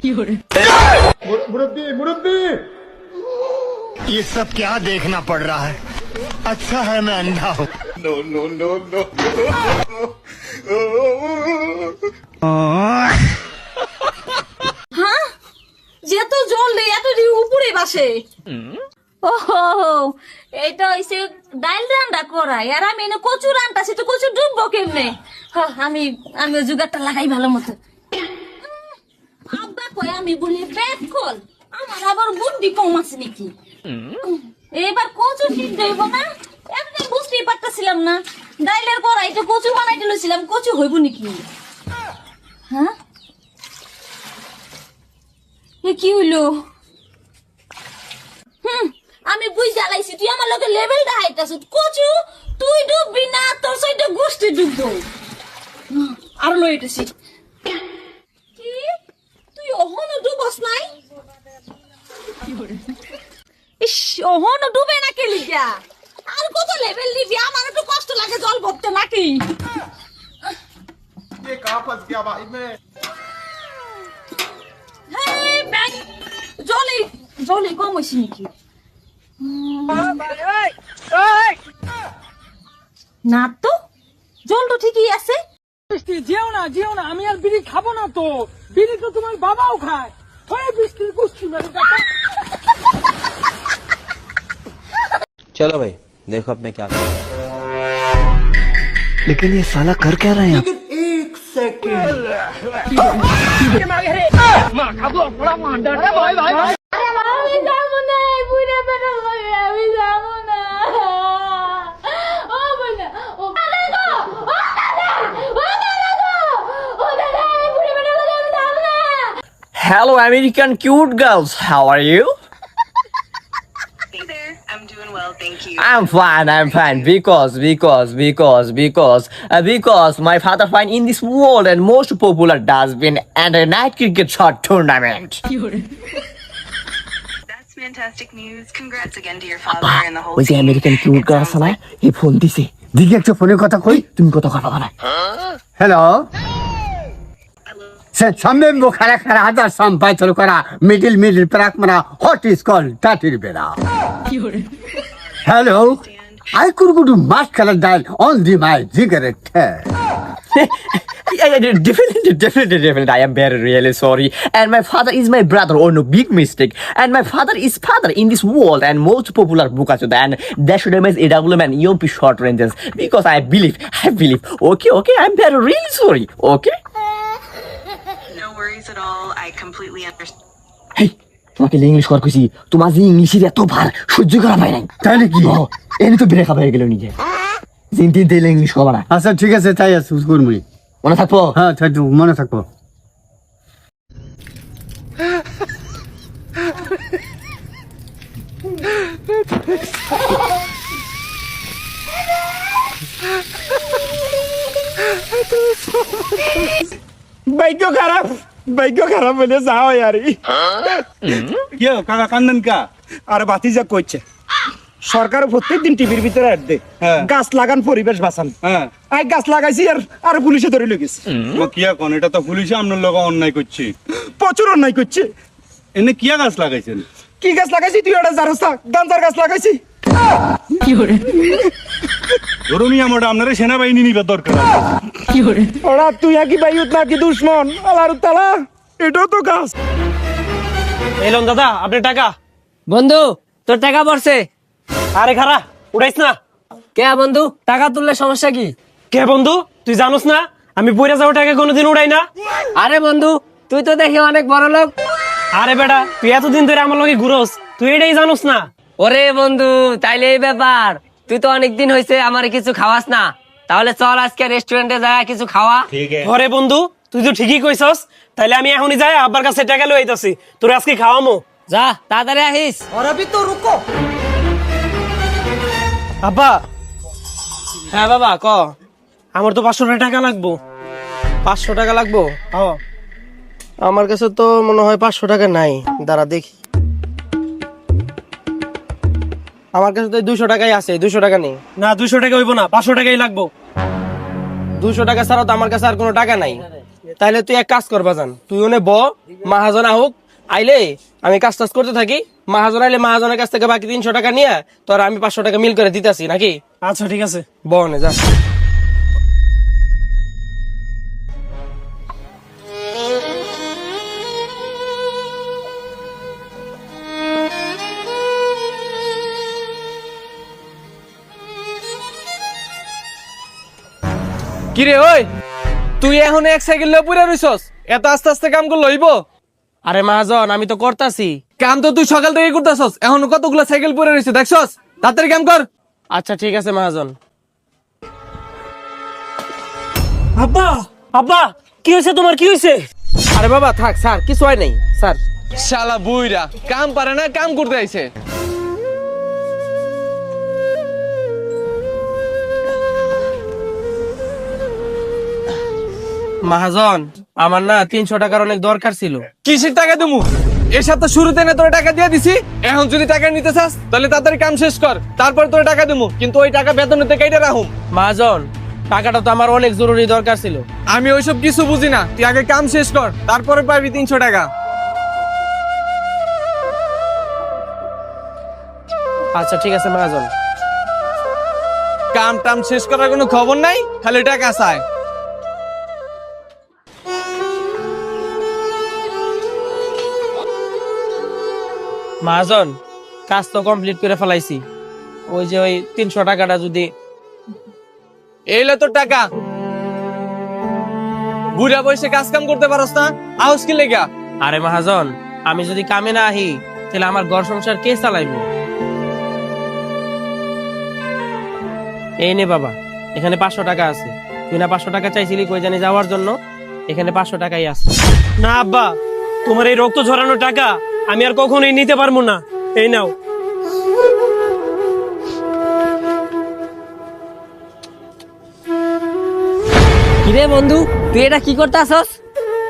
मुरब्बी मुरब्बी ये सब क्या देखना पड़ रहा है? अच्छा है मैं अंधा हूँ। नो नो नो नो হ্যাঁ যেত জল এত উপরে বাসে ওহো এটা হইছে ডাল রান্না করা আর আমি এনে কচু রান্না সেটা কচু ডুববো কেমনে আমি আমি জুগারটা লাগাই ভালো মতো আব্বা কই আমি বলি ব্যাক কল আমার আবার বুদ্ধি কম আছে নাকি এবার কচু ঠিক দেব না একদম বুঝতেই পারতেছিলাম না ডাইলের কড়াইতে কচু বানাইতে লইছিলাম কচু হইব নাকি হ্যাঁ এ কি হইলো আমি বুঝ জ্বালাইছি তুই আমার লগে লেভেলটা হাইতাছ কচু তুই ডুববি না তোর সাইডে গোষ্ঠী ডুববো আর লইতেছি কি তুই ওহনো ডুবস নাই ইস ওহনো ডুবে না কে লিগা আর কত লেভেল নিবি আমার একটু কষ্ট লাগে জল ভরতে নাকি ये कहाँ फंस गया भाई मैं হেই ব্যাগ জলি জলি কম হইছে নাকি না তো জল তো ঠিকই আছে যেও না আমি আর বিড়ি খাবো না তো বিড়ি তো তোমার বাবাও খায় হয় বৃষ্টির কুস্তি মেরে কাটা चलो भाई देखो अब मैं क्या कर लेकिन ये साला कर क्या रहे हैं আমি যাবো না বুড়া বেটা লগে আমি যাবো না ও বুড়া ও দাদা ও দাদা ও দাদা ও দাদা বুড়া বেটা লগে আমি যাবো না Hello, American cute girls. How are you? Hey there, I'm doing well, thank you. I'm fine. Because my father find in this world and most popular dustbin and a night cricket shot tournament. That's fantastic news. Congrats again to your father and the whole ওই যে team. American cute It girl sounds আছে না like- এই phone দিছে দিকে একটা ফোনে কথা কই তুমি কত কথা বলো না হ্যালো সে সামনে মো খারা খারা হাজার সাম্পাই চলো করা মিডিল প্রাক মারা হট ইজ কল টাটির বেড়া hello I could go to muscular dial on the my cigarette. Yeah, definitely. I am very really sorry. And my father is my brother. Oh no, big mistake. And my father is father in this world and most popular book also. And that should have AWM and EOP short ranges. Because I believe. Okay, I'm very really sorry. Okay? No worries at all. I completely understand. Hey, তোমাকে English কর কইছি তোমার যে ইংলিশের এত ভার সহ্য করা পাই নাই তাহলে কি এনে তো ব্রেক আপ হয়ে গেল নিজে জিনতিন দিলে ইংলিশ কবা না আচ্ছা ঠিক আছে তাই আছে করবি মনে থাকবো হ্যাঁ থাকবো মনে থাকবো ভাগ্য খারাপ বলে যাও আর ये काका कांदन का আর ভাতিজা কইছে সরকার প্রত্যেকদিন টিভির ভিতরে অ্যাড দে গাছ লাগান পরিবেশ বাঁচান হ্যাঁ আই গাছ লাগাইছি আর পুলিশে ধরে লইছে वो किया कौन এটা তো পুলিশে আমনের লগা অন্যায় করছে প্রচুর অন্যায় করছে এনে কিয়া গাছ লাগাইছেন কি গাছ লাগাইছি তুই ওটা জানোস না গাঞ্জার গাছ লাগাইছি ধরুন আমরা আপনারা সেনাবাহিনী নিবার দরকার আছে ওরা তুই কি বাইউত নাকি দুশমন আল্লাহর তাআলা এটাও তো গাছ এলন দাদা আপনার টাকা বন্ধু তোর টাকা পড়ছে আরে খারা উড়াইস না কে বন্ধু টাকা তুললে সমস্যা কি কে বন্ধু তুই জানোস না আমি পয়রা যাওয়া টাকা কোনোদিন উড়াই না আরে বন্ধু তুই তো দেখি অনেক বড় লোক আরে বেটা তুই এতদিন ধরে আমার লগে ঘুরোস তুই এটাই জানোস না ওরে বন্ধু তাইলে এই ব্যাপার তুই তো অনেকদিন হয়েছে আমার কিছু খাওয়াস না তাহলে চল আজকে রেস্টুরেন্টে যায় কিছু খাওয়া আরে বন্ধু তুই তো ঠিকই কইছস তাইলে আমি এখনই যাই আব্বার কাছে টাকা লই আইতাছি তোর আজকে খাওয়ামো যা তাড়াতাড়ি আহিস আব্বা হ্যাঁ বাবা ক আমার তো 500 টাকা লাগবো 500 টাকা লাগবো আমার কাছে তো মনে হয় 500 টাকা নাই দাঁড়া দেখি আমার কাছে তো 200 টাকাই আছে 200 টাকা নেই না 200 টাকা হইব না 500 টাকাই লাগবো 200 টাকা ছাড়া তো আমার কাছে আর কোনো টাকা নাই তাইলে তুই এক কাজ কর বাজান, তুই ওনে মাহাজন আহুক, আইলে আমি কাজ টাজ করতে থাকি, মাহাজন আইলে মাহাজনের কাছ থেকে বাকি 300 টাকা নিয়ে তোর আমি 500 টাকা মিল করে দিতেছি নাকি? আচ্ছা ঠিক আছে। বনে যা। কিরে ওই, তুই এখন এক সাইকেল লয়ে পুরা রইছস, এত আস্তে আস্তে কাম করলে হইব? আরে মহাজন আমি তো করতাছি কাম, তো তুই সকাল থেকে করতাছস, এখন কতগুলো সাইকেল পুরা রইছে দেখছস? তাড়াতাড়ি কাম কর। আচ্ছা ঠিক আছে মহাজন। আব্বা আব্বা কি হয়েছে তোমার, কি হয়েছে? আরে বাবা থাক স্যার, কিছু হয় নাই স্যার। শালা বুইরা কাম পারে না, কাম করতে আইছে। মহাজন আমার না 300 টাকার অনেক দরকার ছিল। কিসের টাকা দেবো? এর সাথে শুরুতে না তোর টাকা দিয়ে দিছি, এখন যদি টাকা নিতে চাস তাহলে তাড়াতাড়ি কাম শেষ কর, তারপর তোর টাকা দেবো, কিন্তু ওই টাকা বেতনেতে কেটে রাখুম। মহাজন টাকাটা তো আমার অনেক জরুরি দরকার ছিল। আমি ওইসব কিছু বুঝি না, তুই আগে কাম শেষ কর, তারপরে পাবি 300 টাকা। আচ্ছা ঠিক আছে মহাজন। কাম টাম শেষ করার কোনো খবর নাই, খালি টাকা চায়। মহাজন কাজ তো কমপ্লিট করে ফেলাইছি, ওই যে ওই 300 টাকাটা যদি এইলে তোর টাকা। বুড়া বয়সে কাজ কাম করতে পারস না, আউস কি লেগা? আরে মহাজন আমি যদি কামে না আহি তাহলে আমার ঘর সংসার কে চালাইবো? এই নে বাবা, এখানে 500 টাকা আছে, তুই না 500 টাকা চাইছিলি কই জানি যাওয়ার জন্য, এখানে 500 টাকাই আছে। না আব্বা, তোমার এই রক্ত ঝরানো টাকা আমি আর কখনোই নিতে পারবো না, এই নাও। কিরে বন্ধু, তুই এটা কি করতে আসস?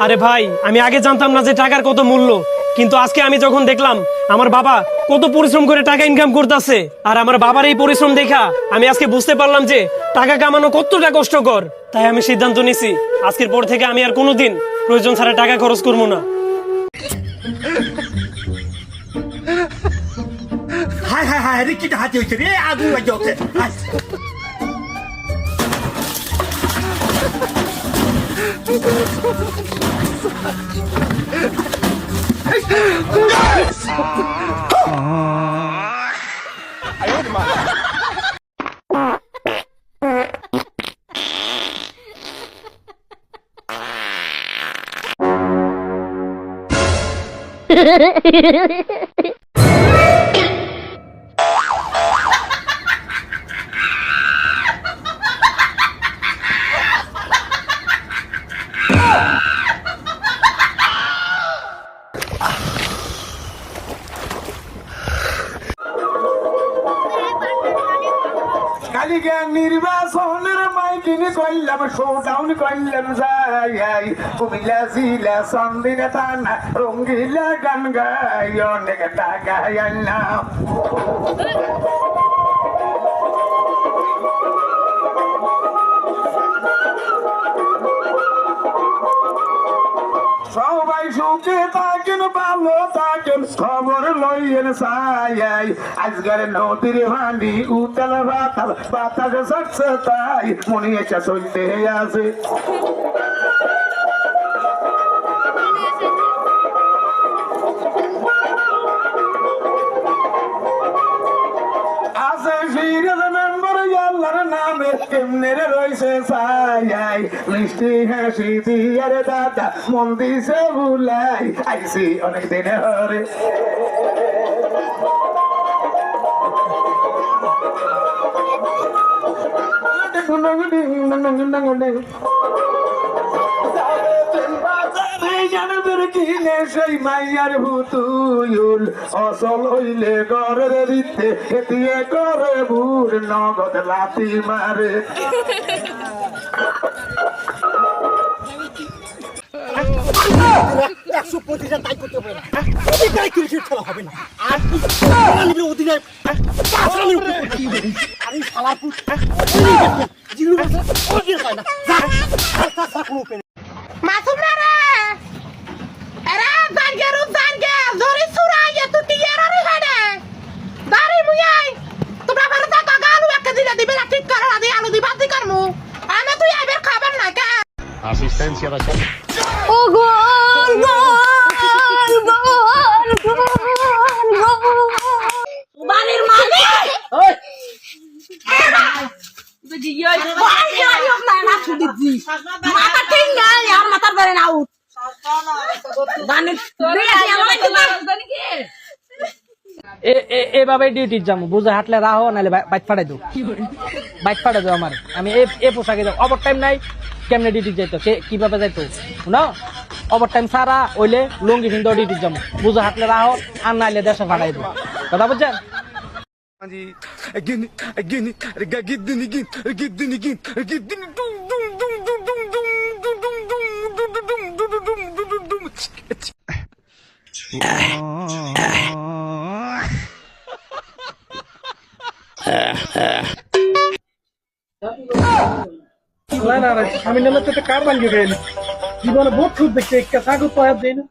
আরে ভাই আমি আগে জানতাম না যে টাকার কত মূল্য, কিন্তু আজকে আমি যখন দেখলাম আমার বাবা কত পরিশ্রম করে টাকা ইনকাম করতেছে, আর আমার বাবার এই পরিশ্রম দেখা আমি আজকে বুঝতে পারলাম যে টাকা কামানো কতটা কষ্টকর। তাই আমি সিদ্ধান্ত নিছি আজকের পর থেকে আমি আর কোনোদিন প্রয়োজন ছাড়া টাকা খরচ করবো না। हाय हाय हाय, अरे की हाथी होते रे आदमी बज जाते। কালিগা নির্বাচনের মাইকিং কইলাম, শোডাউন কইলাম যাই, কুমিল্লা জিলা সন্দিনা থানা রঙ্গিলা গান গাই, অনেক টাকা আনলাম। সবাই সুখে থাকেন, ভালো থাকেন, খবর লইয়েন চাই, আজকের নদীর ভান্ডি উতাল বাতাল, বাতাস সরছে তাই, মনে এসে চলতে আছে। আছে সিরিয়াস মেম্বার আল্লাহর নামে, কেমনে রয়েছে ছাই, মিষ্টি হাসি দিয়ার দাদা মন দিছে ভুলাই, আইসি অনেক দিনে হরে। কিনে সেই মাইয়ার ভুতুল, অসল হইলে ঘরের দিতে দিয়ে করে বুড়, নগদ লাথি মারে। মাসুম না রে এরা জানগেরু জানগে জরি সুরাইয়া তু টিয়ারারে হাড়ে দাঁড়ি মুয়াই তোমরা ভালো টাকা গালু একটা দিলে দিবে না ঠিক করে না দিয়ে আলু দিবা দি করমু আমি তুই আইবার খাবার না কা ও গোল গোল গোল গোল বাড়ির মালিক মাথা ঠিক নাই আর মাথার বেড়ে না উঠ এভাবে ডিউটি যাবো বুঝে হাঁটলে রাহো নাহলে বাইক ফাটাই দো আমার আমি এ পোশাকে যাবো ওভার টাইম নাই কেমনে ডিউটি যাইতো কিভাবে যাইতো না ওভার টাইম সারা ওইলে লুঙ্গি কিন্তু ডিউটি যাবো বুঝে হাঁটলে রাহো আর নাইলে দেশে ফাটাই দো কথা বুঝছেন আমি নামে তো কার বানিয়ে গেল জীবনে বহুত খুব দেখতে একটা সাগর পাহাড় দেয় না